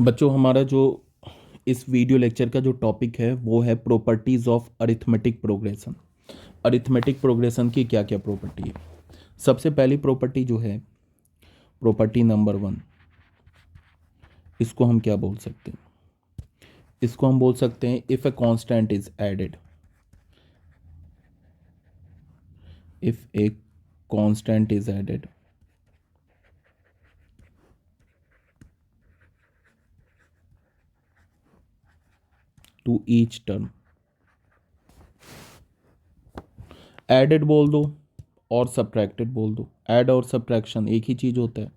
बच्चों, हमारा जो इस वीडियो लेक्चर का जो टॉपिक है वो है properties of arithmetic progression. Arithmetic progression की क्या क्या प्रॉपर्टी है। सबसे पहली प्रॉपर्टी जो है प्रॉपर्टी नंबर 1, इसको हम क्या बोल सकते हैं? इसको हम बोल सकते हैं if a constant is added. If a constant is added to each term, added बोल दो और सब्ट्रैक्टेड बोल दो। ऐड और सब्ट्रैक्शन एक ही चीज़ होता है,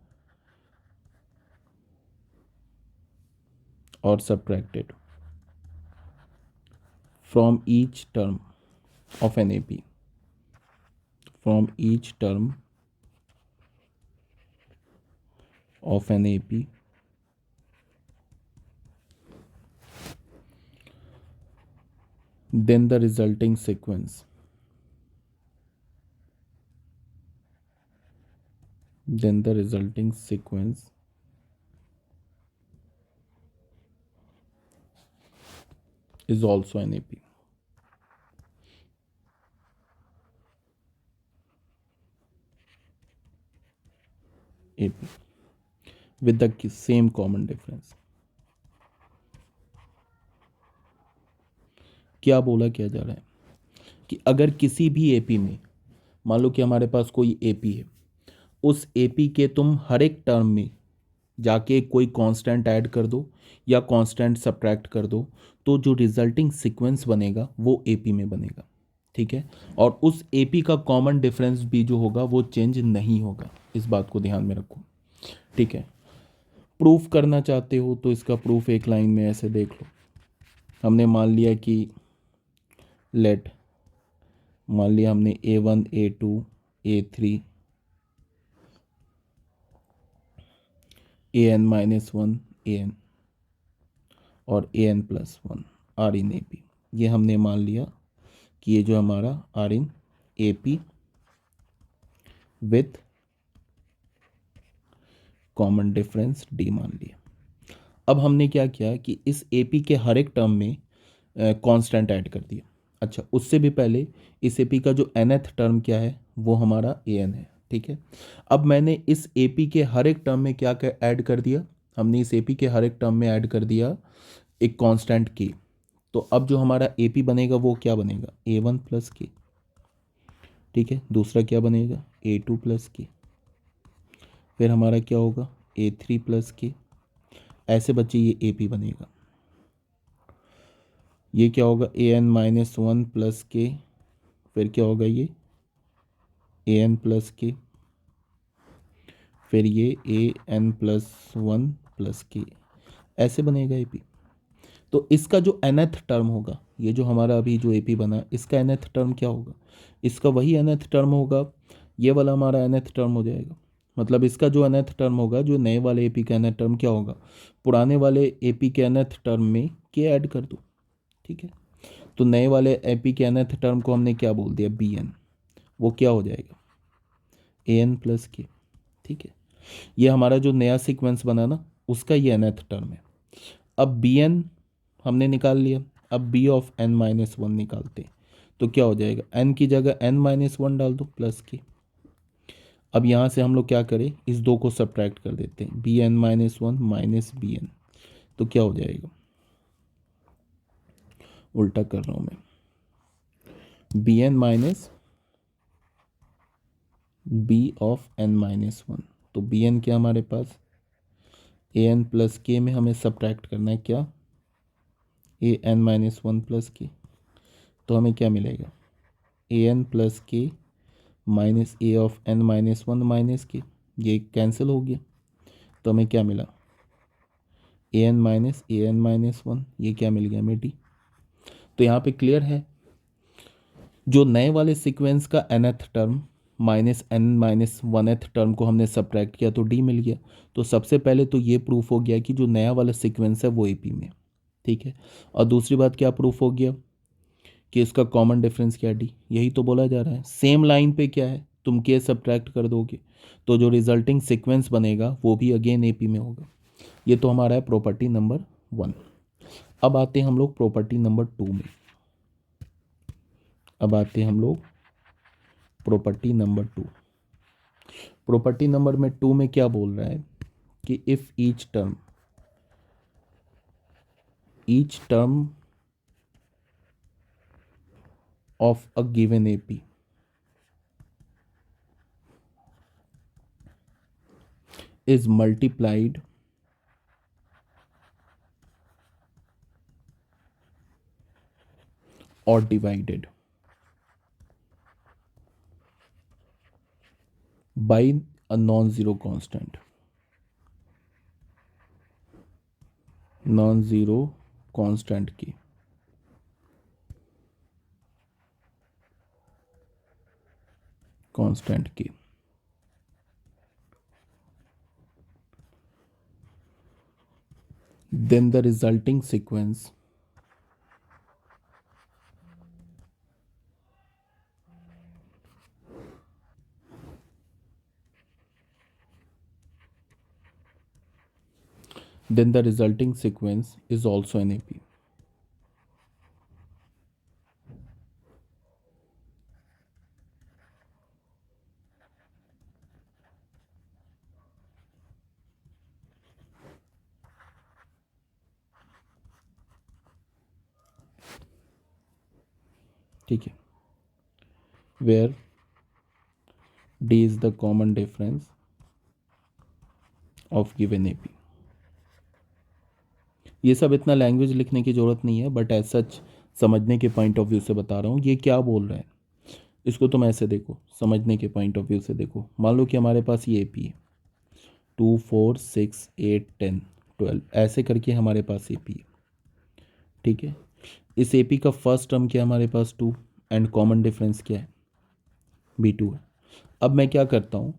और subtracted from each term of an AP, from each term of an AP, then the resulting sequence is also an AP. AP with the same common difference. क्या बोला क्या जा रहा है कि अगर किसी भी एपी में, मान लो कि हमारे पास कोई एपी है, उस एपी के तुम हर एक टर्म में जाके कोई कांस्टेंट ऐड कर दो या कांस्टेंट सब्ट्रैक्ट कर दो, तो जो रिजल्टिंग सीक्वेंस बनेगा वो एपी में बनेगा। ठीक है, और उस एपी का कॉमन डिफरेंस भी जो होगा वो चेंज नहीं होगा। इस बात को ध्यान में रखो। ठीक है, प्रूफ करना चाहते हो तो इसका प्रूफ एक लाइन में ऐसे देख लो। हमने मान लिया कि मान लिया हमने A1 A2 A3 AN-1 AN और AN+1 आर इन AP। ये हमने मान लिया कि ये जो हमारा are in AP with common difference D मान लिया। अब हमने क्या किया कि इस AP के हर एक टर्म में कांस्टेंट ऐड कर दिया। अच्छा, उससे भी पहले इस AP का जो nth टर्म क्या है वो हमारा AN है। ठीक है, अब मैंने इस AP के हर एक टर्म में क्या क्या ऐड कर दिया, हमने इस AP के हर एक टर्म में ऐड कर दिया एक कांस्टेंट K। तो अब जो हमारा AP बनेगा वो क्या बनेगा, A1 प्लस K। ठीक है, दूसरा क्या बनेगा, A2 प्लस K। फिर हमारा क्या होगा, A3 प्लस K। ऐसे बच्चे ये AP बनेगा। ये क्या होगा, AN-1 प्लस K। फिर क्या होगा, ये AN प्लस K। फिर ये AN+1 प्लस K। ऐसे बनेगा AP। तो इसका जो nth टर्म होगा, ये जो हमारा अभी जो AP बना, इसका nth टर्म क्या होगा, इसका वही nth टर्म होगा, ये वाला हमारा nth टर्म हो जाएगा। मतलब इसका जो nth टर्म होगा, जो नए वाले AP का nth टर्म क्या होगा, पुराने वाले AP के nth टर्म में K ऐड कर दो। ठीक है, तो नए वाले AP के nth टर्म को हमने क्या बोल दिया, BN। वो क्या हो जाएगा, AN प्लस K। ठीक है, ये हमारा जो नया सीक्वेंस बना ना, उसका ये nth टर्म है। अब BN हमने निकाल लिया, अब B ऑफ N-1 निकालते, तो क्या हो जाएगा, N की जगह N-1 डाल दो प्लस K। अब यहाँ से हम लोग क्या करें, इस दो को सब्ट्रैक्ट कर देते हैं, BN-1 माइनस BN। तो क्या हो जाएगा, उल्टा कर रहा हूँ मैं, BN minus B of N-1। तो BN क्या हमारे पास, AN प्लस K में हमें सब्ट्रैक्ट करना है क्या, AN-1 प्लस K। तो हमें क्या मिलेगा, AN plus K minus A of N-1 minus K। ये कैंसिल हो गया, तो हमें क्या मिला, AN-1। ये क्या मिल गया हमें, D। तो यहाँ पे क्लियर है, जो नए वाले सीक्वेंस का nth term minus N-1th term को हमने सब्ट्रैक्ट किया तो D मिल गया। तो सबसे पहले तो ये प्रूफ हो गया कि जो नया वाला सीक्वेंस है वो AP में। ठीक है, और दूसरी बात क्या प्रूफ हो गया कि इसका कॉमन डिफरेंस क्या, D। यही तो बोला जा रहा है, सेम लाइन पे क्या है, तुम K सब्ट्रैक्ट कर दोगे तो जो रिजल्टिंग सीक्वेंस बनेगा वो भी अगेन AP में होगा। ये तो हमारा है प्रॉपर्टी नंबर 1। अब आते हैं हम लोग प्रॉपर्टी नंबर 2 में। अब आते हैं हम लोग प्रॉपर्टी नंबर 2। प्रॉपर्टी नंबर में 2 में क्या बोल रहा है कि if each term of a given AP is multiplied or divided by a non-zero constant, की कांस्टेंट की then the resulting sequence is also an AP। ठीक है, where D is the common difference of given AP। ये सब इतना language लिखने की ज़रूरत नहीं है, बट एज सच समझने के पॉइंट ऑफ व्यू से बता रहा हूँ ये क्या बोल रहा है। इसको तुम ऐसे देखो, समझने के पॉइंट ऑफ व्यू से देखो। मान लो कि हमारे पास ये AP है, 2 4 6 8 10 12 ऐसे करके हमारे पास AP है। ठीक है, इस AP का फर्स्ट टर्म क्या है हमारे पास 2 एंड कॉमन डिफरेंस क्या है B2 है। अब मैं क्या करता हूँ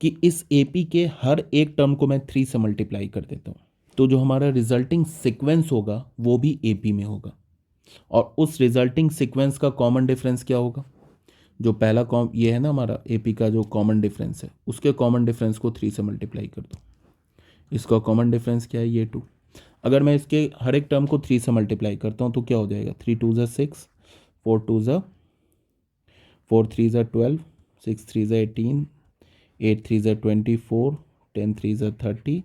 कि इस AP के हर एक टर्म को मैं 3 से मल्टीप्लाई कर देता हूँ, तो जो हमारा रिजल्टिंग सीक्वेंस होगा वो भी AP में होगा। और उस रिजल्टिंग सीक्वेंस का कॉमन डिफरेंस क्या होगा, जो पहला ये है ना हमारा AP का जो कॉमन डिफरेंस है, उसके कॉमन डिफरेंस को 3 से मल्टीप्लाई कर दो। इसका कॉमन डिफरेंस क्या है, ये 2। अगर मैं इसके हर एक टर्म को 3 से मल्टीप्लाई करता हूँ तो क्या हो जाएगा, 3 2 ज़ा 6, 4 2 ज़ा 4 3 ज़ा 12, 6 3 ज़ा 18, 8 3 ज़ा 24, 10 3 ज़ा 30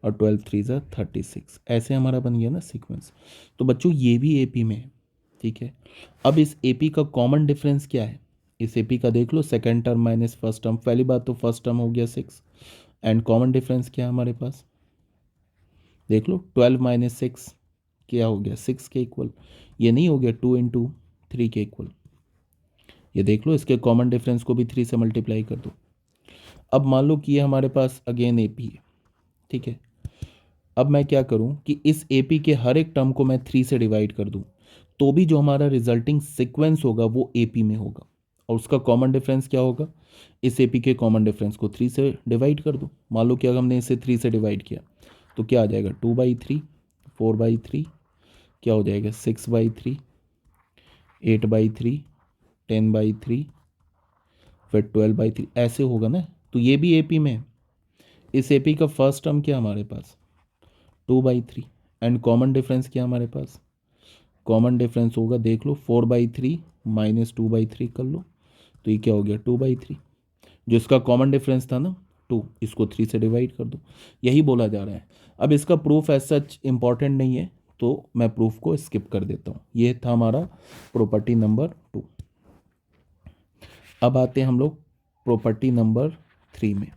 और 12 3 ज़ा 36। ऐसे हमारा बन गया ना सीक्वेंस। तो बच्चों ये भी AP में है। ठीक है, अब इस AP का कॉमन डिफरेंस क्या है, इस AP का देख लो, second term minus first term. पहली बात तो फर्स्ट टर्म हो गया 6 एंड कॉमन डिफरेंस क्या है हमारे पास, देख लो 12 माइनस 6 क्या हो गया, 6 के इक्वल। ये नहीं हो गया 2 इंटू 3 के इक्वल। ये देख लो, इसके कॉमन डिफरेंस को भी 3 से मल्टीप्लाई कर दो। अब मान लो कि ये हमारे पास अगेन AP है। ठीक है, अब मैं क्या करूं कि इस AP के हर एक टर्म को मैं 3 से डिवाइड कर दूं, तो भी जो हमारा रिजल्टिंग सीक्वेंस होगा वो AP में होगा। और उसका कॉमन डिफरेंस क्या होगा, इस AP के कॉमन डिफरेंस को 3 से डिवाइड कर दो। मान लो कि अगर हमने इसे 3 से डिवाइड किया तो क्या आ जाएगा, 2/3, 4/3, क्या हो जाएगा 6/3, 8/3, 10/3, फिर 12/3, ऐसे होगा ना। तो ये भी AP में है। इस AP का फर्स्ट टर्म क्या हमारे पास 2/3 एंड कॉमन डिफरेंस क्या हमारे पास, कॉमन डिफरेंस होगा देख लो 4/3 माइनस 2/3 कर लो, तो ये क्या हो गया 2/3। जो इसका कॉमन डिफरेंस था ना 2, इसको 3 से डिवाइड कर दो। यही बोला जा रहा है। अब इसका प्रूफ एज सच इंपॉर्टेंट नहीं है, तो मैं प्रूफ को स्किप कर देता हूँ। ये था हमारा प्रॉपर्टी नंबर 2। अब आते हैं हम लोग प्रॉपर्टी नंबर 3 में।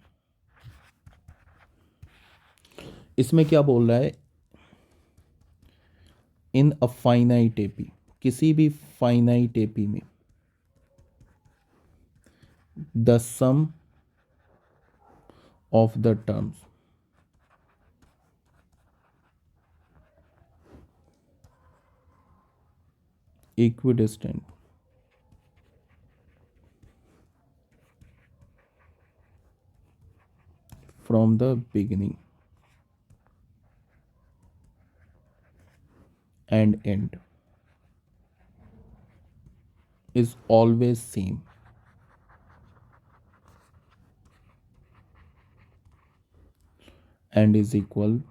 इसमें क्या बोल रहा है, इन अ फाइनाइट AP, किसी भी फाइनाइट AP में the sum of the terms equidistant from the beginning and end is always same and is equal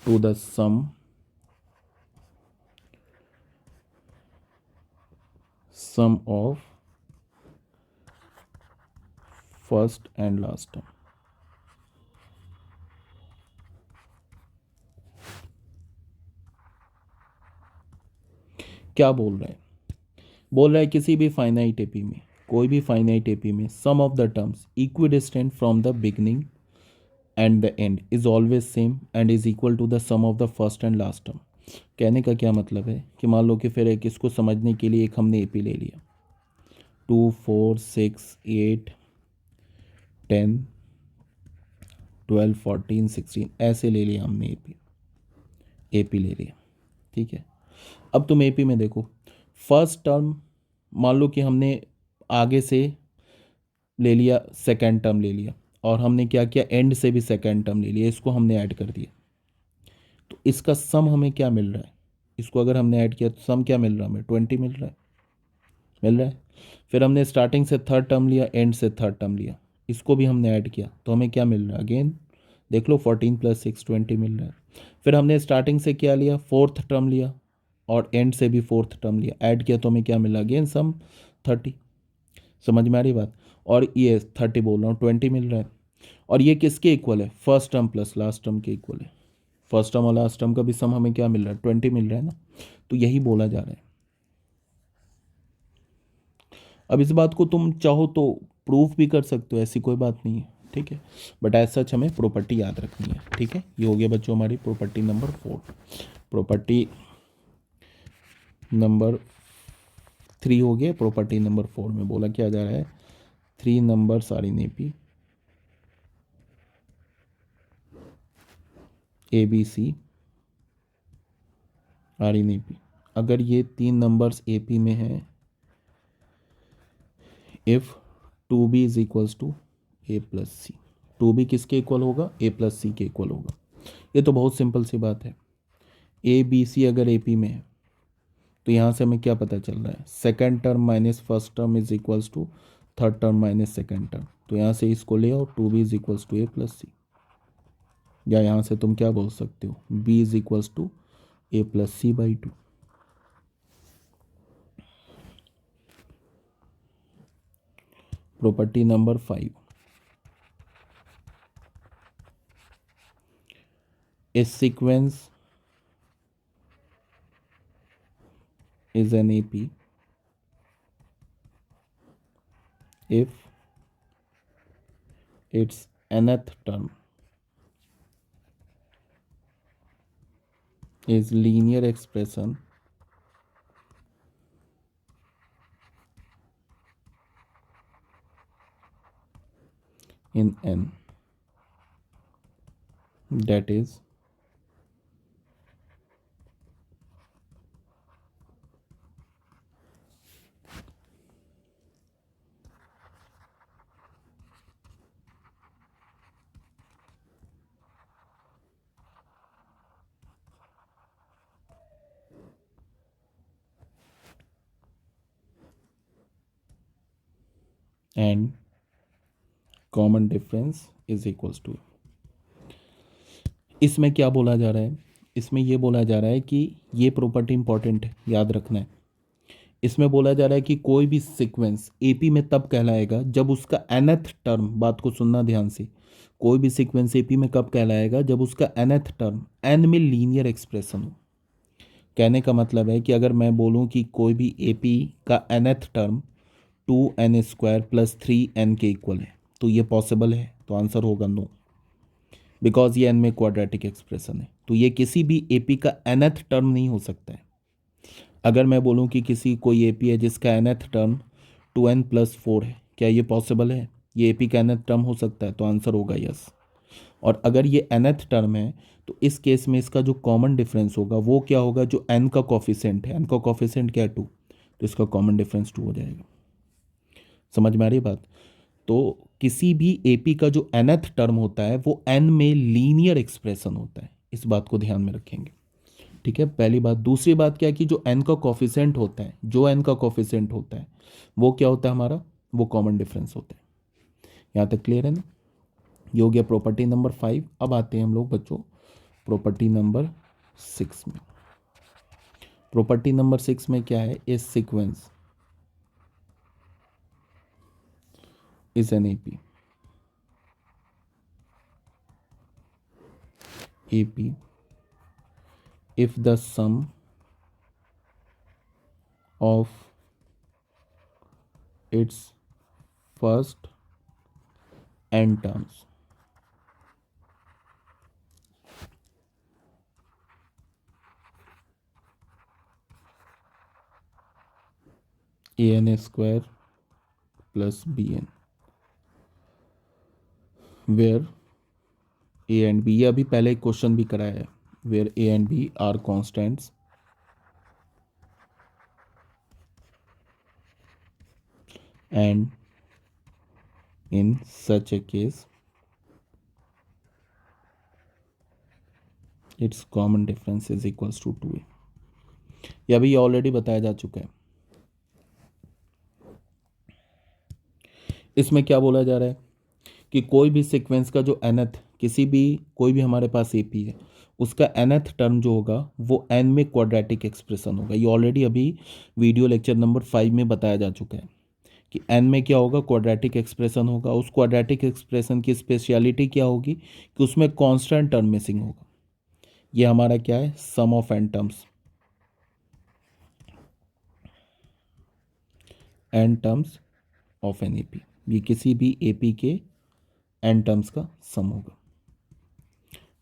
to the sum of first and last term. क्या बोल रहा है? बोल रहा है किसी भी फाइनाइट एपी में, कोई भी फाइनाइट एपी में sum of the terms equidistant from the beginning and the end is always same and is equal to the sum of the first and last term. कहने का क्या मतलब है कि मान लो कि फिर एक इसको समझने के लिए एक हमने एपी ले लिया, 2 4 6 8 10 12 14 16 ऐसे ले लिया हमने एपी ले लिया। ठीक है, अब तुम एपी में देखो, फर्स्ट टर्म मान लो कि हमने आगे से ले लिया, सेकेंड टर्म ले लिया, और हमने क्या किया, एंड से भी सेकेंड टर्म ले लिया, इसको हमने ऐड कर दिया। तो इसका सम हमें क्या मिल रहा है? इसको अगर हमने ऐड किया तो सम क्या मिल रहा है हमें? 20 मिल रहा है। फिर हमने स्टार्टिंग से थर्ड टर्म लिया, एंड से थर्ड टर्म लिया, इसको भी हमने ऐड किया तो हमें क्या मिल रहा है? अगेन देख लो, 14 + 6 20 मिल रहा है। फिर हमने स्टार्टिंग से क्या लिया, फोर्थ टर्म लिया, और एंड से भी फोर्थ टर्म लिया, ऐड किया तो हमें क्या मिला? Again some 30। समझ में आ रही बात? और ये 30 बोल रहा हूँ, 20 मिल रहा है। और ये किसके इक्वल है? First term plus last term के इक्वल है। फर्स्ट टर्म और लास्ट टर्म का भी सम हमें क्या मिल रहा है? 20 मिल रहा है ना। तो यही बोला जा रहा है। अब इस बात को तुम चाहो तो प्रूफ भी कर सकते हो, ऐसी कोई बात नहीं है। ठीक है, बट एज सच हमें प्रॉपर्टी याद रखनी है। ठीक है, ये हो गया बच्चों हमारी प्रॉपर्टी नंबर 4। प्रॉपर्टी नंबर 3 हो गया। प्रॉपर्टी नंबर 4 में बोला क्या जा रहा है? 3 numbers are in AP ABC are in AP. अगर ये 3 नंबर्स एपी में हैं, if 2B is equals to A+C। 2B किसके इक्वल होगा? A+C के इक्वल होगा। ये तो बहुत सिंपल सी बात है। ABC अगर एपी में है तो यहाँ से हमें क्या पता चल रहा है? Second term minus first term is equals to third term minus second term. तो यहाँ से इसको ले आओ, 2B is equals to A+C। या यहाँ से तुम क्या बोल सकते हो? B is equals to A+C/2। Property number 5, a sequence is an AP if its nth term is linear expression in n, that is and common difference is equals to। इसमें क्या बोला जा रहा है? इसमें ये बोला जा रहा है कि ये प्रॉपर्टी इंपॉर्टेंट है, याद रखना है। इसमें बोला जा रहा है कि कोई भी सीक्वेंस एपी में तब कहलाएगा जब उसका nth टर्म, बात को सुनना ध्यान से, कोई भी सीक्वेंस एपी में कब कहलाएगा? जब उसका nth टर्म n में लीनियर एक्सप्रेशन हो। कहने का मतलब है कि अगर मैं बोलूं कि कोई भी एपी का nth टर्म 2n² + 3n के इक्वल है, तो ये पॉसिबल है? तो आंसर होगा नो, बिकॉज ये n में क्वाड्रेटिक एक्सप्रेशन है। तो ये किसी भी एपी का nth टर्म नहीं हो सकता है। अगर मैं बोलूं कि किसी कोई एपी है जिसका nth टर्म 2n + 4 है, क्या ये पॉसिबल है? ये एपी का nth टर्म हो सकता है? तो आंसर होगा यस। और अगर ये nth टर्म है तो इस केस में इसका जो कॉमन डिफरेंस होगा वो क्या होगा? जो n का कॉफिशेंट है, n का कॉफिशेंट क्या है? 2, तो इसका कॉमन डिफरेंस 2 हो जाएगा। समझ में आ रही बात? तो किसी भी एपी का जो nth टर्म होता है वो n में लीनियर एक्सप्रेशन होता है। इस बात को ध्यान में रखेंगे। ठीक है, पहली बात। दूसरी बात क्या है कि जो n का कॉफिशेंट होता है, जो n का कॉफिशेंट होता है वो क्या होता है हमारा? वो कॉमन डिफरेंस होता है। यहाँ तक क्लियर है ना? ये हो गया प्रॉपर्टी नंबर 5। अब आते हैं हम लोग बच्चों प्रॉपर्टी नंबर 6 में। प्रॉपर्टी नंबर 6 में क्या है, a sequence is an AP if the sum of its first n terms an square plus bn where a and b, ये अभी पहले एक क्वेश्चन भी कराया है, where a and b are constants and in such a case its common difference is equals to 2a। ये अभी already बताया जा चुका है। इसमें क्या बोला जा रहा है कि कोई भी सीक्वेंस का जो nth, किसी भी कोई भी हमारे पास AP है, उसका nth टर्म जो होगा वो n में क्वाड्रेटिक एक्सप्रेशन होगा। ये ऑलरेडी अभी वीडियो लेक्चर नंबर 5 में बताया जा चुका है कि n में क्या होगा, क्वाड्रेटिक एक्सप्रेशन होगा। उस क्वाड्रेटिक एक्सप्रेशन की स्पेशलिटी क्या होगी कि उसमें कांस्टेंट टर्म मिसिंग होगा। ये हमारा क्या है, sum of n terms, n terms of an AP। ये किसी भी AP के n टर्म्स का सम होगा,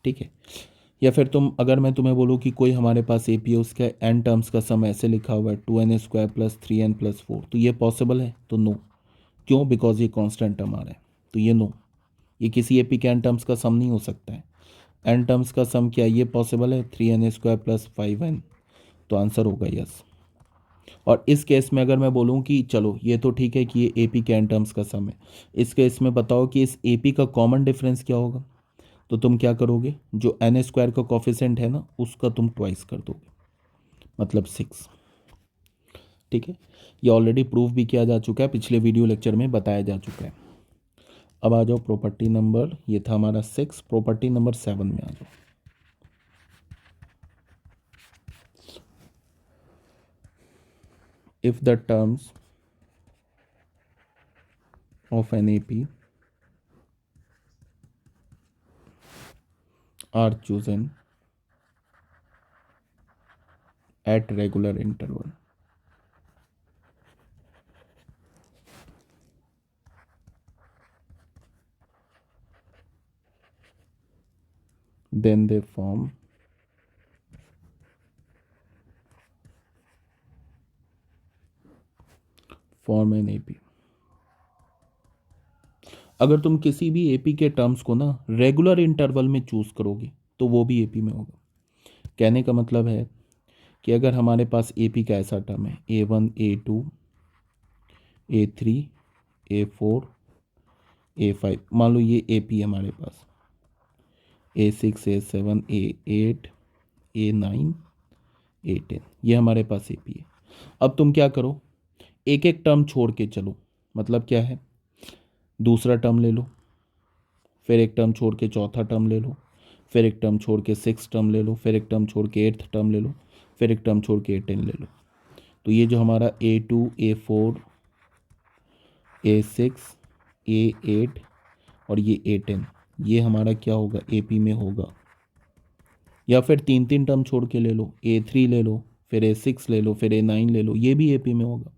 ठीक है। या फिर अगर मैं तुम्हें बोलूँ कि कोई हमारे पास AP है, उसका n टर्म्स का सम ऐसे लिखा हुआ है 2n square plus 3n plus 4, तो ये पॉसिबल है? तो नो। क्यों? बिकॉज ये कांस्टेंट टर्म आ रहा है, तो ये नो, ये किसी AP के n टर्म्स का सम नहीं हो सकता है। n टर्म्स का सम क्या है, ये पॉसिबल है 3n स्क्वायर प्लस 5n, तो आंसर होगा यस। और इस केस में अगर मैं बोलूँ कि चलो ये तो ठीक है कि ये AP के n टर्म्स का सम है, इस केस में बताओ कि इस AP का कॉमन डिफरेंस क्या होगा, तो तुम क्या करोगे, जो n स्क्वायर का कॉफिशेंट है ना, उसका तुम ट्वाइस कर दोगे, मतलब 6, ठीक है। ये ऑलरेडी प्रूफ भी किया जा चुका है, पिछले वीडियो लेक्चर में बताया जा चुका है। अब आ जाओ प्रॉपर्टी नंबर, ये था हमारा 6, प्रॉपर्टी नंबर 7 में आ जाओ। If the terms of an AP are chosen at regular interval, then they form an AP। अगर तुम किसी भी AP के टर्म्स को ना रेगुलर इंटरवल में चूज करोगे तो वो भी AP में होगा। कहने का मतलब है कि अगर हमारे पास AP का ऐसा टर्म है A1 A2 A3 A4 A5, मान लो ये AP है हमारे पास, A6 A7 A8 A9 A10, ये हमारे पास AP है। अब तुम क्या करो, एक एक टर्म छोड़ के चलो, मतलब क्या है, दूसरा टर्म ले लो, फिर एक टर्म छोड़ के चौथा टर्म ले लो, फिर एक टर्म छोड़ के 6 टर्म ले लो, फिर एक टर्म छोड़ के 8th टर्म ले लो, फिर एक टर्म छोड़ के A10 ले लो। तो ये जो हमारा A2 A4 A6 A8 और ये A10, ये हमारा क्या होगा, AP में होगा। या फिर 3 टर्म छोड़ के ले लो, A3 ले लो, फिर A6 ले लो, फिर A9 ले लो, ये भी AP में होगा।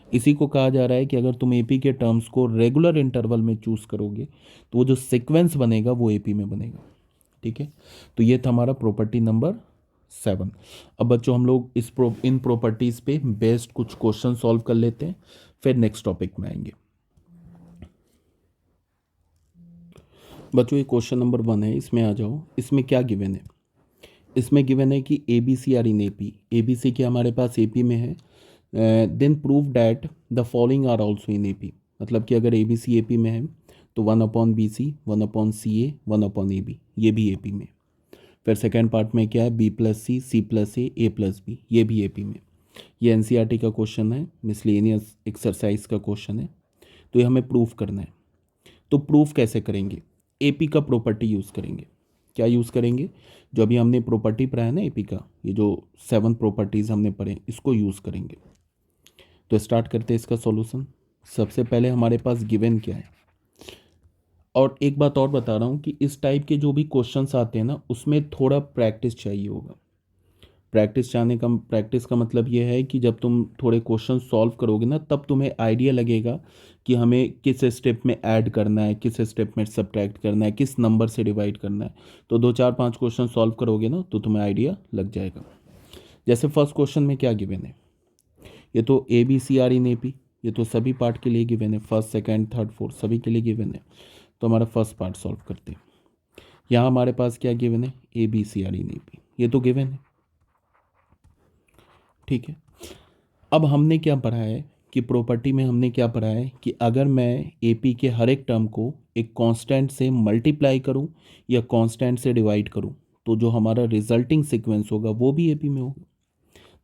इसी को कहा जा रहा है कि अगर तुम AP के टर्म्स को रेगुलर इंटरवल में चूज करोगे तो वो जो सीक्वेंस बनेगा वो AP में बनेगा, ठीक है। तो ये था हमारा प्रॉपर्टी नंबर 7। अब बच्चों हम लोग इन प्रॉपर्टीज़ पे बेस्ड कुछ क्वेश्चन सॉल्व कर लेते हैं, फिर नेक्स्ट टॉपिक में आएंगे। बच्चों ये क्वेश्चन नंबर 1 है, इसमें आ जाओ। इसमें क्या गिवन है, इसमें गिवन है कि ABC are in AP, ABC क्या हमारे पास AP में है, then prove that the following are also in AP। मतलब कि अगर ABC AP में है तो 1/BC 1/CA 1/AB, ये भी AP में। फिर सेकेंड पार्ट में क्या है, B+C C+A A+B, ये भी AP में। ये NCERT का क्वेश्चन है, मिसलेनियस एक्सरसाइज का क्वेश्चन है, तो ये हमें प्रूफ करना है। तो प्रूफ कैसे करेंगे, AP का प्रॉपर्टी यूज़ करेंगे। क्या यूज़ करेंगे? जो अभी हमने प्रॉपर्टी पढ़ा है ना एपी का, ये जो 7 प्रॉपर्टीज़ हमने पढ़े इसको यूज़ करेंगे। तो स्टार्ट करते हैं इसका सॉल्यूशन। सबसे पहले हमारे पास गिवन क्या है, और एक बात और बता रहा हूँ कि इस टाइप के जो भी क्वेश्चंस आते हैं ना उसमें थोड़ा प्रैक्टिस चाहिए होगा। प्रैक्टिस का मतलब ये है कि जब तुम थोड़े क्वेश्चन सॉल्व करोगे ना तब तुम्हें आइडिया लगेगा कि हमें किस स्टेप में ऐड करना है, किस स्टेप में सब्ट्रैक्ट करना है, किस नंबर से डिवाइड करना है। तो 2 4 5 क्वेश्चन सॉल्व करोगे ना तो तुम्हें आइडिया लग जाएगा। जैसे फर्स्ट क्वेश्चन में क्या गिवन है, ये तो A B C are in A P, ये तो सभी पार्ट के लिए गिवन है, फर्स्ट सेकेंड थर्ड फोर्थ सभी के लिए गिवन है। तो हमारा फर्स्ट पार्ट सॉल्व करते हैं। यहाँ हमारे पास क्या गिवन है, A B C are in A P, ये तो गिवन है, ठीक है। अब हमने क्या पढ़ा है कि प्रॉपर्टी में हमने क्या पढ़ा है कि अगर मैं एपी के हर एक टर्म को एक कांस्टेंट से मल्टीप्लाई करूं या कांस्टेंट से डिवाइड करूं तो जो हमारा रिजल्टिंग सीक्वेंस होगा वो भी एपी में होगा।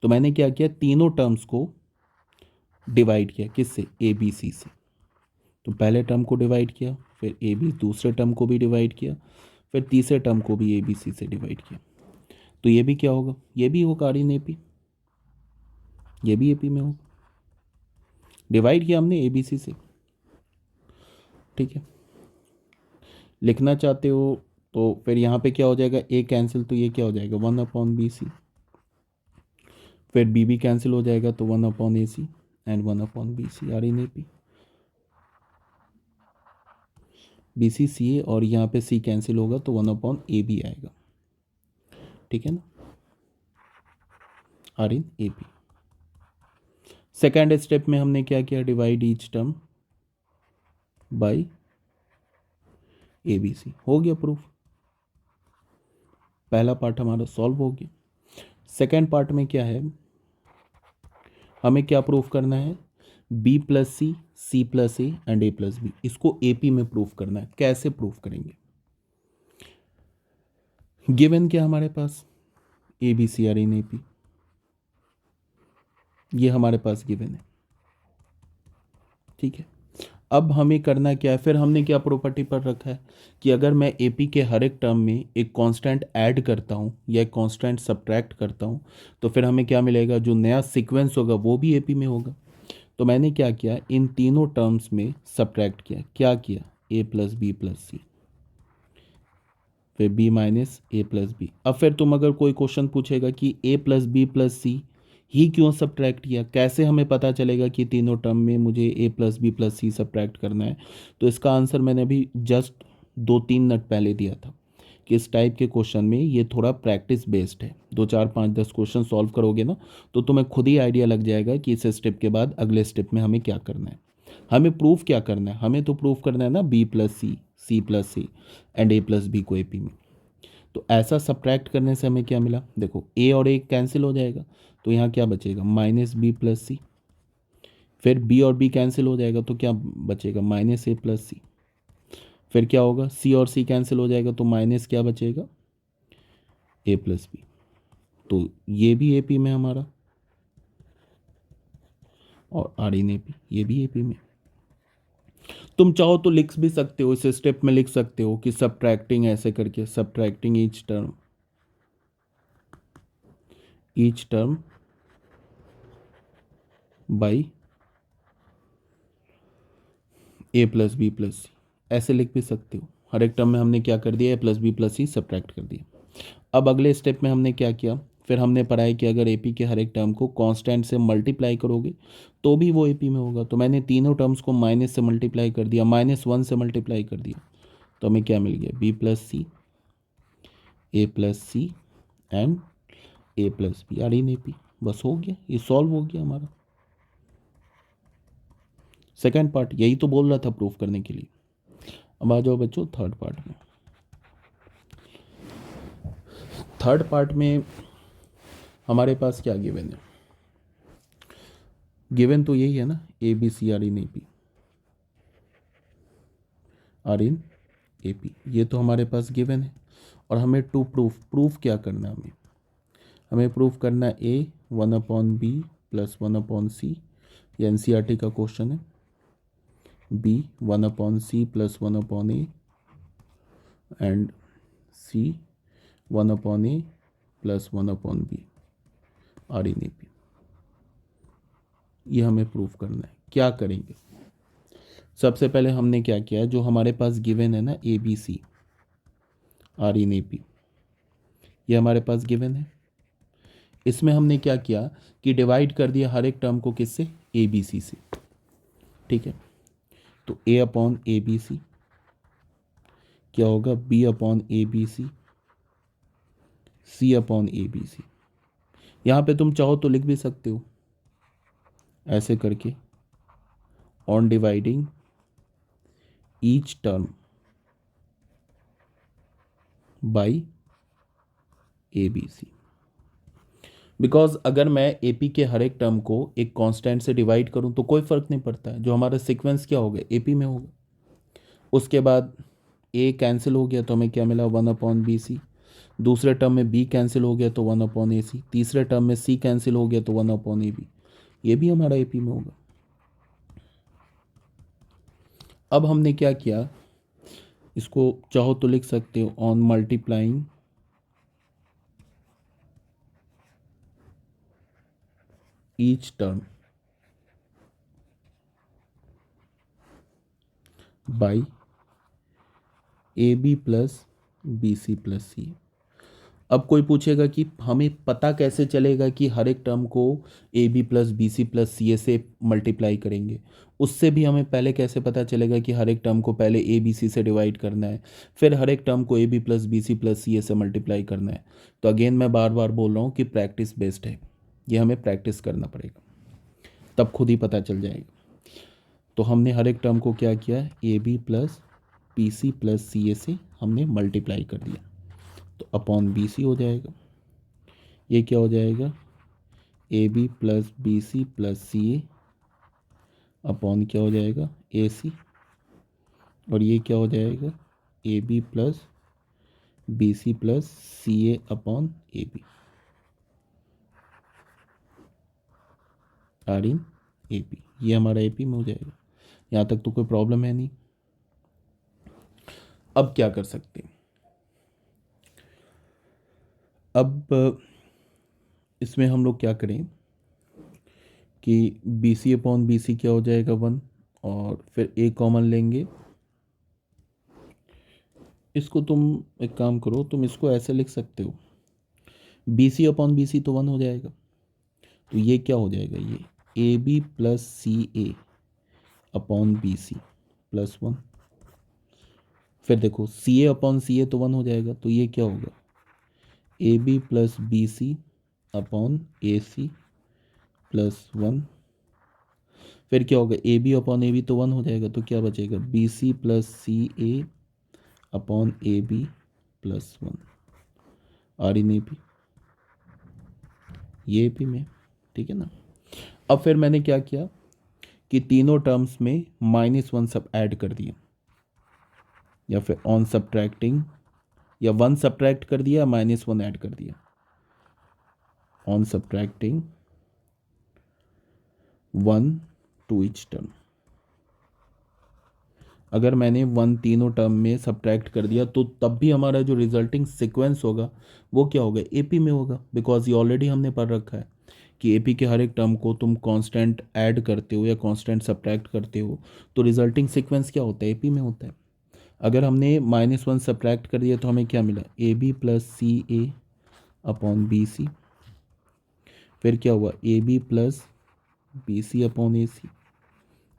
तो मैंने क्या किया, तीनों टर्म्स को डिवाइड किया, किससे, ए बी सी से। तो पहले टर्म को डिवाइड किया, फिर ए बी, दूसरे टर्म को भी डिवाइड किया, फिर तीसरे टर्म को भी ए बी सी से डिवाइड किया। तो ये भी क्या होगा, ये भी होगा आर इन एपी, ये भी एपी में होगा। डिवाइड किया हमने ए बी सी से, ठीक है। लिखना चाहते हो तो फिर यहाँ पे क्या हो जाएगा, ए कैंसिल, तो ये क्या हो जाएगा 1/BC। फिर बी भी कैंसिल हो जाएगा तो 1/AC and 1/BC are in A P. B C C A और यहाँ पे सी कैंसिल होगा तो 1/AB आएगा, ठीक है ना, are in A P. Second step में हमने क्या किया, divide each term by A B C, हो गया प्रूफ। पहला पार्ट हमारा सॉल्व हो गया। सेकेंड पार्ट में क्या है, हमें क्या प्रूफ करना है, B plus C plus A and A plus B, इसको एपी में प्रूफ करना है। कैसे प्रूफ करेंगे, गिवन क्या हमारे पास, A B C are in A P, ये हमारे पास गिवन है, ठीक है। अब हमें करना क्या है, फिर हमने क्या प्रॉपर्टी पर रखा है कि अगर मैं एपी के हर एक टर्म में एक कांस्टेंट ऐड करता हूँ या एक कांस्टेंट सब्ट्रैक्ट करता हूँ तो फिर हमें क्या मिलेगा, जो नया सीक्वेंस होगा वो भी एपी में होगा। तो मैंने क्या किया, इन तीनों टर्म्स में सब्ट्रैक्ट किया, क्या किया, ए प्लस बी प्लस सी, फिर बी माइनस ए प्लस बी। अब फिर तुम अगर कोई क्वेश्चन पूछेगा कि ए प्लस बी प्लस सी ही क्यों सब्ट्रैक्ट किया, कैसे हमें पता चलेगा कि तीनों टर्म में मुझे ए प्लस बी प्लस सी सब्ट्रैक्ट करना है, तो इसका आंसर मैंने अभी जस्ट 2 3 मिनट पहले दिया था कि इस टाइप के क्वेश्चन में ये थोड़ा प्रैक्टिस बेस्ड है। 2 4 5 10 क्वेश्चन सॉल्व करोगे ना तो तुम्हें खुद ही आइडिया लग जाएगा कि इस स्टेप के बाद अगले स्टेप में हमें क्या करना है। हमें प्रूफ क्या करना है, हमें तो प्रूफ करना है ना B plus C plus C and A plus B को एपी में। तो ऐसा सब्ट्रैक्ट करने से हमें क्या मिला, देखो ए और ए कैंसिल हो जाएगा तो यहाँ क्या बचेगा, माइनस बी प्लस सी। फिर बी और बी कैंसिल हो जाएगा तो क्या बचेगा, माइनस ए प्लस सी। फिर क्या होगा, सी और सी कैंसिल हो जाएगा तो माइनस क्या बचेगा, ए प्लस बी। तो ये भी ए पी में हमारा, और आर इन ए पी, ये भी ए पी में। तुम चाहो तो लिख भी सकते हो, इस स्टेप में लिख सकते हो कि सब्ट्रैक्टिंग ऐसे करके, subtracting each term by A plus B plus C, ऐसे लिख भी सकते हो। हर एक टर्म में हमने क्या कर दिया, ए प्लस बी प्लस सी सब्ट्रैक्ट कर दिया। अब अगले स्टेप में हमने क्या किया, फिर हमने पढ़ा है कि अगर एपी के हर एक टर्म को कांस्टेंट से मल्टीप्लाई करोगे तो भी वो एपी में होगा। तो मैंने तीनों टर्म्स को माइनस से मल्टीप्लाई कर दिया, -1 से मल्टीप्लाई कर दिया, तो हमें क्या मिल गया, B plus C, A plus C and A plus B are in A P. बस हो गया, ये सॉल्व हो गया हमारा सेकेंड पार्ट। यही तो बोल रहा था प्रूफ करने के लिए। अब आ जाओ बच्चों थर्ड पार्ट में। थर्ड पार्ट में हमारे पास क्या गिवन है, गिवन तो यही है ना, A B C are in A P, are in A P, ये तो हमारे पास गिवन है। और हमें टू प्रूफ क्या करना है, हमें प्रूफ करना है ए 1/B प्लस 1/C, ये NCERT का क्वेश्चन है। B 1/C plus 1/A and C 1/A plus 1/B are in A P. ये हमें प्रूव करना है। क्या करेंगे? सबसे पहले हमने क्या किया, जो हमारे पास गिवन है ना A B C are in A P, ये हमारे पास गिवन है। इसमें हमने क्या किया कि डिवाइड कर दिया हर एक टर्म को किससे, ए बी सी से। ठीक है, तो ए अपॉन ए बी सी क्या होगा, B upon A B C, C upon A B C. यहाँ पे तुम चाहो तो लिख भी सकते हो ऐसे करके, on dividing each term by A B C. Because अगर मैं ए पी के हर एक टर्म को एक कांस्टेंट से डिवाइड करूं तो कोई फ़र्क नहीं पड़ता है, जो हमारा सीक्वेंस क्या होगा ए पी में होगा। उसके बाद ए कैंसिल हो गया तो हमें क्या मिला, 1/B/C। दूसरे टर्म में बी कैंसिल हो गया तो 1/AC। तीसरे टर्म में सी कैंसिल हो गया तो 1/AB। ये भी हमारा ए पी में होगा। अब हमने क्या किया, इसको चाहो तो लिख सकते हो on multiplying each term by A B plus B C plus C. अब कोई पूछेगा कि हमें पता कैसे चलेगा कि हर एक टर्म को A B plus B C plus C A से मल्टीप्लाई करेंगे। उससे भी हमें पहले कैसे पता चलेगा कि हर एक टर्म को पहले ए बी सी से डिवाइड करना है, फिर हर एक टर्म को A B plus B C plus C A से मल्टीप्लाई करना है। तो अगेन मैं बार बार बोल रहा हूँ कि प्रैक्टिस बेस्ड है, ये हमें प्रैक्टिस करना पड़ेगा, तब खुद ही पता चल जाएगा। तो हमने हर एक टर्म को क्या किया, A B plus B C plus C A से हमने मल्टीप्लाई कर दिया, तो अपॉन बी सी हो जाएगा। ये क्या हो जाएगा, A B plus B C plus C A upon क्या हो जाएगा, ए सी। और ये क्या हो जाएगा, A B plus B C plus C A upon A B are in A P. ये हमारा ए पी में हो जाएगा। यहाँ तक तो कोई प्रॉब्लम है नहीं। अब क्या कर सकते हैं, अब इसमें हम लोग क्या करें कि B C upon B C क्या हो जाएगा 1, और फिर ए कॉमन लेंगे। इसको तुम एक काम करो, तुम इसको ऐसे लिख सकते हो, B C upon B C तो 1 हो जाएगा, तो ये क्या हो जाएगा, ये A B plus C A upon B C plus 1। फिर देखो सी ए अपॉन सी ए तो 1 हो जाएगा, तो ये क्या होगा, A B plus B C upon A C plus 1। फिर क्या होगा, A B upon A B तो 1 हो जाएगा, तो क्या बचेगा, B C plus C A upon A B plus 1 are in A P. ये ए पी में, ठीक है ना। अब फिर मैंने क्या किया कि तीनों टर्म्स में -1 सब ऐड कर दिया, या फिर ऑन सब्ट्रैक्टिंग, या 1 सब्ट्रैक्ट कर दिया, -1 ऐड कर दिया, on subtracting 1 to each term. अगर मैंने 1 तीनों टर्म में सब्ट्रैक्ट कर दिया तो तब भी हमारा जो रिजल्टिंग सीक्वेंस होगा वो क्या होगा, एपी में होगा। बिकॉज ये ऑलरेडी हमने पढ़ रखा है कि एपी के हर एक टर्म को तुम कांस्टेंट ऐड करते हो या कांस्टेंट सब्ट्रैक्ट करते हो तो रिजल्टिंग सीक्वेंस क्या होता है, एपी में होता है। अगर हमने -1 सब्ट्रैक्ट कर दिया तो हमें क्या मिला, A B plus C A upon B C. फिर क्या हुआ, A B plus B C upon A C.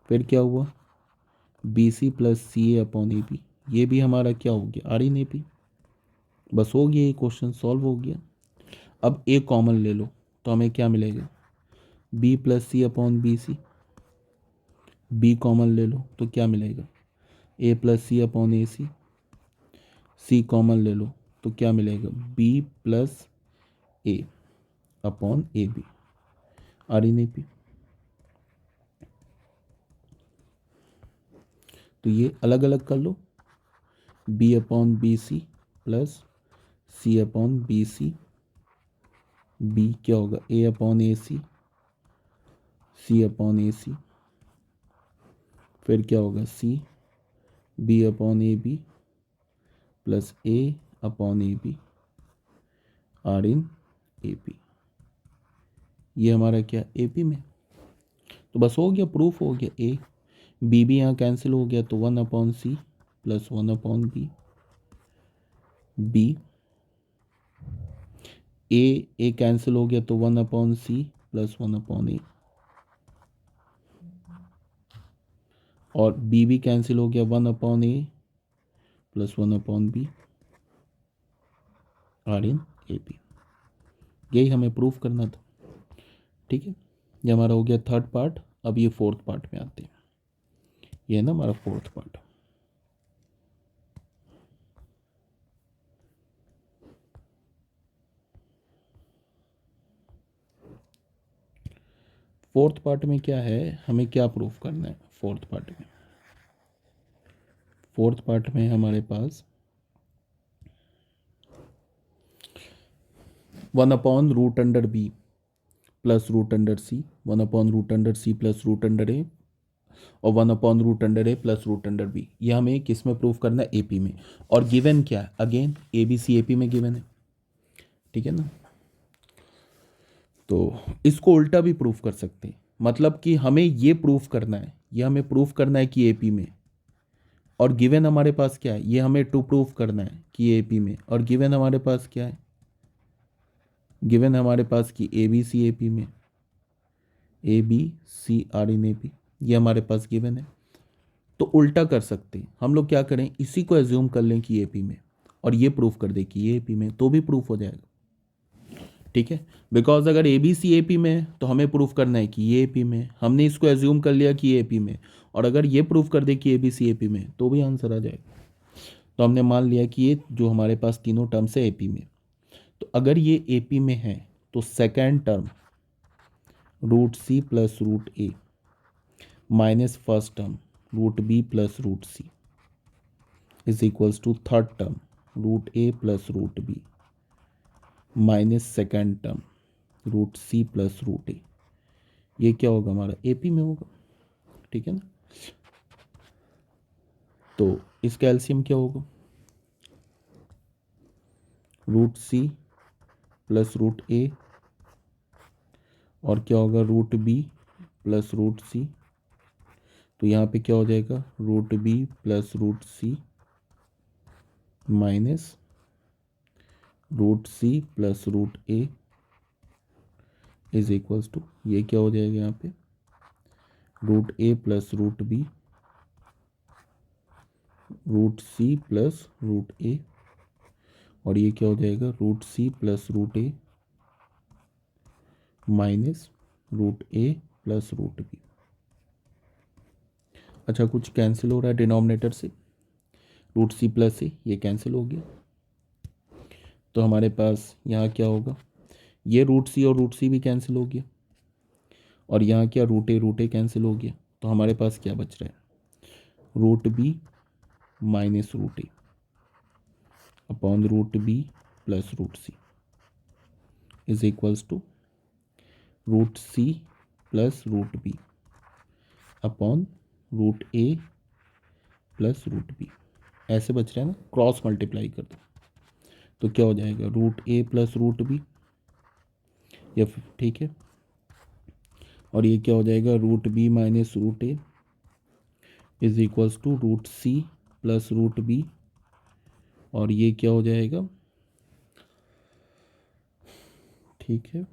फिर क्या हुआ, B C plus C A upon A B. ये भी हमारा क्या हो गया, आर इन ए पी। बस हो गया, ये क्वेश्चन सॉल्व हो गया। अब ए कॉमन ले लो तो हमें क्या मिलेगा, B plus C upon B C. B common ले लो तो क्या मिलेगा, A plus C upon A C. C common ले लो तो क्या मिलेगा, B plus A upon A B are in A P. तो ये अलग अलग कर लो, B upon B C plus C upon B C. B क्या होगा, ए upon A C, C upon A C. फिर क्या होगा, C B upon A B plus A upon A B are in A P. ये हमारा क्या ए P में, तो बस हो गया, प्रूफ हो गया। ए बी भी यहाँ कैंसिल हो गया, तो 1/c प्लस 1/b। बी ए कैंसिल हो गया, तो 1/c प्लस 1/a। और बी भी कैंसिल हो गया, 1/a plus 1/b are in A P. यही हमें प्रूफ करना था। ठीक है, ये हमारा हो गया थर्ड पार्ट। अब ये फोर्थ पार्ट में आते हैं। ये है ना हमारा फोर्थ पार्ट। फोर्थ पार्ट में क्या है, हमें क्या प्रूफ करना है फोर्थ पार्ट में? फोर्थ पार्ट में हमारे पास 1/√b plus √c, 1/√c plus √a और 1/√a प्लस √b। ये हमें किस में प्रूफ करना है? एपी में। और गिवन क्या है? Again A B C AP में गिवन है। ठीक है ना, तो इसको उल्टा भी प्रूफ कर सकते हैं। मतलब कि हमें ये प्रूफ करना है, ये हमें प्रूफ करना है कि एपी में, और गिवन हमारे पास क्या है? ये हमें टू प्रूफ करना है कि एपी में, और गिवन हमारे पास क्या है? गिवन हमारे पास कि ए बी सी ए पी में, A B C are in A P, ये हमारे पास गिवन है। तो उल्टा कर सकते हैं हम लोग। क्या करें, इसी को एज्यूम कर लें कि ए पी में, और ये प्रूफ कर दे कि ये ए पी में, तो भी प्रूफ हो जाएगा। ठीक है, बिकॉज अगर ए बी सी ए पी में है तो हमें प्रूफ करना है कि ये ए पी में है। हमने इसको एज्यूम कर लिया कि ये ए पी में, और अगर ये प्रूफ कर दे कि ए बी सी ए पी में, तो भी आंसर आ जाएगा। तो हमने मान लिया कि ये जो हमारे पास तीनों टर्म्स है ए पी में। तो अगर ये ए पी में है तो second term √c plus √a minus first term √b plus √c is equals to third term √a plus √b minus second term √c plus √a। ये क्या होगा? हमारा एपी में होगा। ठीक है ना, तो इसका एलसीएम क्या होगा? √c प्लस √a और क्या होगा? √b plus √c। तो यहाँ पे क्या हो जाएगा? √b plus √c minus √c plus √a is equals to, ये क्या हो जाएगा यहाँ पे? √a plus √b √c plus √a, और ये क्या हो जाएगा? √c plus √a minus √a plus √b। अच्छा, कुछ कैंसिल हो रहा है डिनोमिनेटर से, √c प्लस a ये कैंसिल हो गया। तो हमारे पास यहाँ क्या होगा? ये √c और √c भी कैंसिल हो गया, और यहाँ क्या? √a कैंसिल हो गया। तो हमारे पास क्या बच रहा है? √b minus √a upon √b plus √c is equals to √c plus √b upon √a plus √b। ऐसे बच रहा है ना, क्रॉस मल्टीप्लाई कर दो तो क्या हो जाएगा? √a प्लस √b, या ठीक है, और ये क्या हो जाएगा? √b minus √a is equals to √c plus √b, और ये क्या हो जाएगा? ठीक है,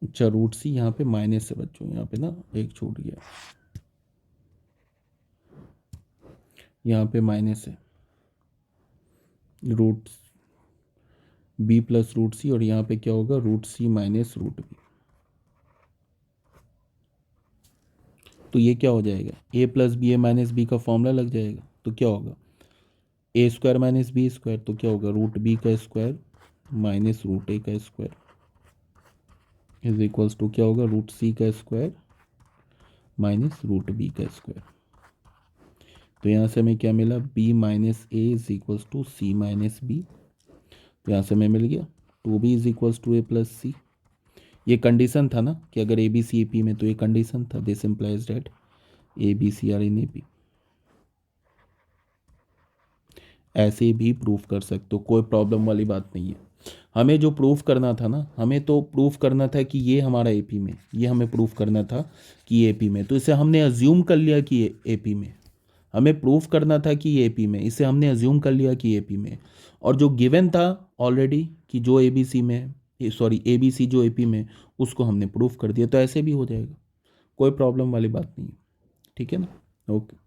अच्छा √c यहाँ पे माइनस से बच्चों, यहाँ पे ना एक छूट गया, यहाँ पे माइनस है √b प्लस √c, और यहाँ पे क्या होगा? √c माइनस √b। तो ये क्या हो जाएगा? a plus B A minus B का फॉर्मूला लग जाएगा। तो क्या होगा? A square minus B square, तो क्या होगा? √b का स्क्वायर माइनस √a का स्क्वायर इज इक्वल्स टू क्या होगा? √c का स्क्वायर माइनस √b का स्क्वायर। तो यहाँ से हमें क्या मिला? b minus A is equals to c minus B. तो यहाँ से हमें मिल गया 2b is equals to a plus C. ये कंडीशन था ना कि अगर ए बी सी ए पी में, तो ये कंडीशन था, this implies that A B C are in A P. ऐसे भी प्रूफ कर सकते हो, कोई प्रॉब्लम वाली बात नहीं है। हमें जो प्रूफ करना था ना, हमें तो प्रूफ करना था कि ये हमारा एपी में, ये हमें प्रूफ करना था कि ये एपी में, तो इसे हमने अज्यूम कर लिया कि ये एपी में। हमें प्रूफ करना था कि ये एपी में, इसे हमने अज्यूम कर लिया कि एपी में। और जो गिवन था ऑलरेडी कि जो एबीसी में, सॉरी एबीसी जो एपी में, उसको हमने प्रूफ कर दिया, तो ऐसे भी हो जाएगा, कोई प्रॉब्लम वाली बात नहीं है। ठीक है ना, ओके।